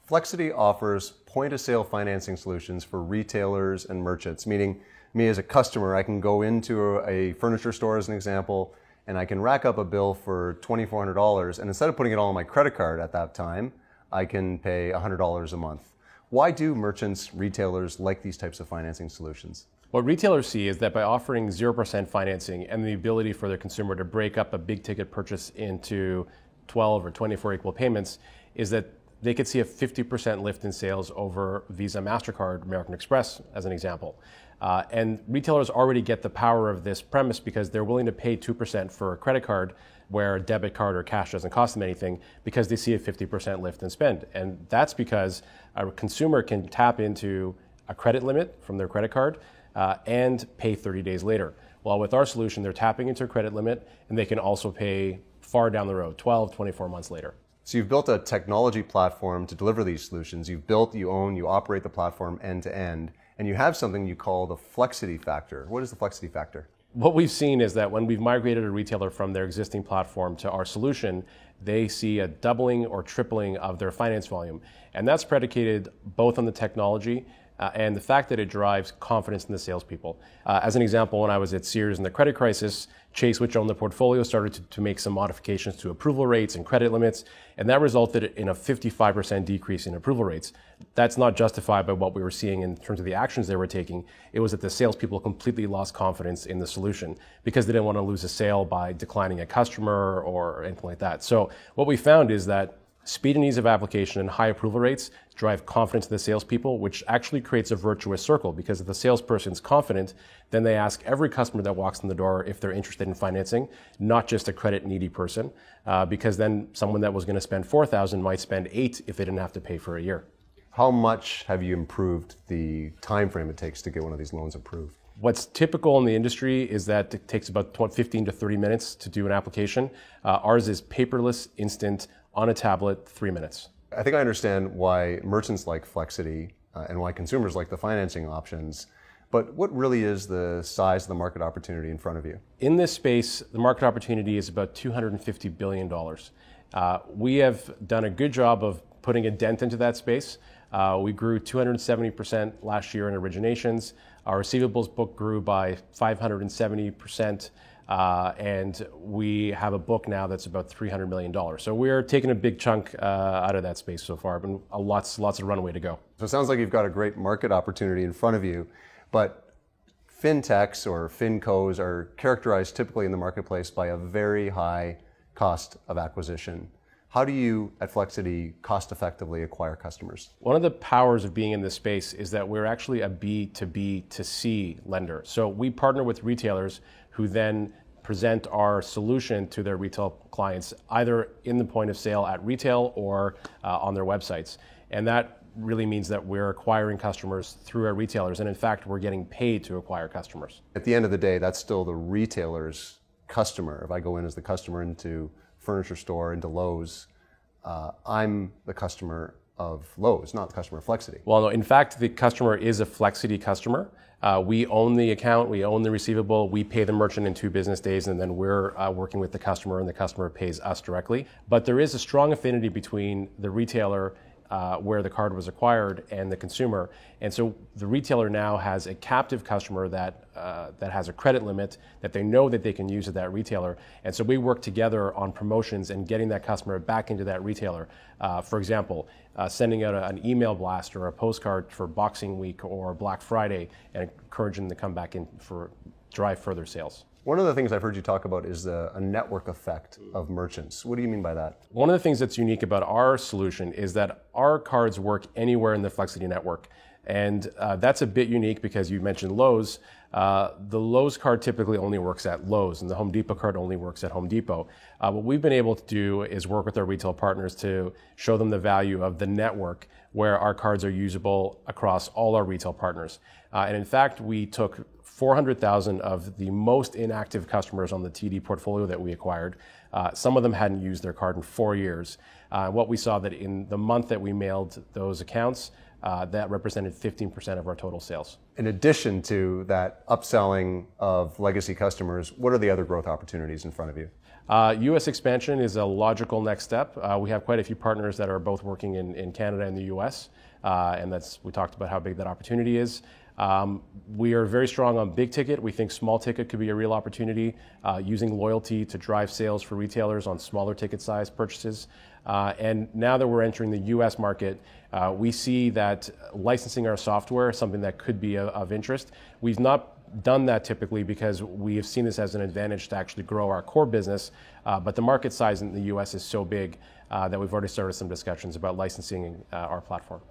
Flexiti offers point-of-sale financing solutions for retailers and merchants, meaning me as a customer, I can go into a furniture store as an example, and I can rack up a bill for $2,400, and instead of putting it all on my credit card at that time, I can pay $100 a month. Why do merchants, retailers like these types of financing solutions? What retailers see is that by offering 0% financing and the ability for their consumer to break up a big ticket purchase into 12 or 24 equal payments, is that they could see a 50% lift in sales over Visa, MasterCard, American Express, as an example. And retailers already get the power of this premise because they're willing to pay 2% for a credit card where a debit card or cash doesn't cost them anything because they see a 50% lift in spend. And that's because a consumer can tap into a credit limit from their credit card and pay 30 days later. While with our solution, they're tapping into a credit limit and they can also pay far down the road, 12, 24 months later. So you've built a technology platform to deliver these solutions. You've built, you own, you operate the platform end to end, and you have something you call the Flexiti factor. What is the Flexiti factor? What we've seen is that when we've migrated a retailer from their existing platform to our solution, they see a doubling or tripling of their finance volume. And that's predicated both on the technology and the fact that it drives confidence in the salespeople. As an example, when I was at Sears in the credit crisis, Chase, which owned the portfolio, started to make some modifications to approval rates and credit limits, and that resulted in a 55% decrease in approval rates. That's not justified by what we were seeing in terms of the actions they were taking. It was that the salespeople completely lost confidence in the solution because they didn't want to lose a sale by declining a customer or anything like that. So what we found is that speed and ease of application and high approval rates drive confidence in the salespeople, which actually creates a virtuous circle because if the salesperson's confident, then they ask every customer that walks in the door if they're interested in financing, not just a credit needy person, because then someone that was going to spend $4,000 might spend $8,000 if they didn't have to pay for a year. How much have you improved the time frame it takes to get one of these loans approved? What's typical in the industry is that it takes about 15 to 30 minutes to do an application. Ours is paperless, instant, on a tablet, 3 minutes. I think I understand why merchants like Flexiti and why consumers like the financing options, but what really is the size of the market opportunity in front of you? In this space, the market opportunity is about $250 billion. We have done a good job of putting a dent into that space. We grew 270% last year in originations. Our receivables book grew by 570%. And we have a book now that's about $300 million. So we're taking a big chunk out of that space so far, but lots of runway to go. So it sounds like you've got a great market opportunity in front of you, but fintechs or fincos are characterized typically in the marketplace by a very high cost of acquisition. How do you at Flexiti cost effectively acquire customers? One of the powers of being in this space is that we're actually a B2B to C lender. So we partner with retailers who then present our solution to their retail clients, either in the point of sale at retail or on their websites. And that really means that we're acquiring customers through our retailers. And in fact, we're getting paid to acquire customers. At the end of the day, that's still the retailer's customer. If I go in as the customer into furniture store, into Lowe's, I'm the customer of Lowe's, not the customer of Flexiti. Well, no, in fact, the customer is a Flexiti customer. We own the account, we own the receivable, we pay the merchant in 2 business days, and then we're working with the customer, and the customer pays us directly. But there is a strong affinity between the retailer where the card was acquired and the consumer. And so the retailer now has a captive customer that has a credit limit that they know that they can use at that retailer. And so we work together on promotions and getting that customer back into that retailer. For example, sending out an email blast or a postcard for Boxing Week or Black Friday and encouraging them to come back in for drive further sales. One of the things I've heard you talk about is a network effect of merchants. What do you mean by that? One of the things that's unique about our solution is that our cards work anywhere in the Flexiti network. And that's a bit unique because you mentioned Lowe's. The Lowe's card typically only works at Lowe's, and the Home Depot card only works at Home Depot. What we've been able to do is work with our retail partners to show them the value of the network where our cards are usable across all our retail partners. And in fact, we took 400,000 of the most inactive customers on the TD portfolio that we acquired. Some of them hadn't used their card in 4 years. What we saw that in the month that we mailed those accounts, that represented 15% of our total sales. In addition to that upselling of legacy customers, what are the other growth opportunities in front of you? U.S. expansion is a logical next step. We have quite a few partners that are both working in Canada and the U.S., and we talked about how big that opportunity is. We are very strong on big ticket. We think small ticket could be a real opportunity, using loyalty to drive sales for retailers on smaller ticket size purchases. And now that we're entering the US market, we see that licensing our software is something that could be of interest. We've not done that typically because we have seen this as an advantage to actually grow our core business, but the market size in the US is so big that we've already started some discussions about licensing our platform.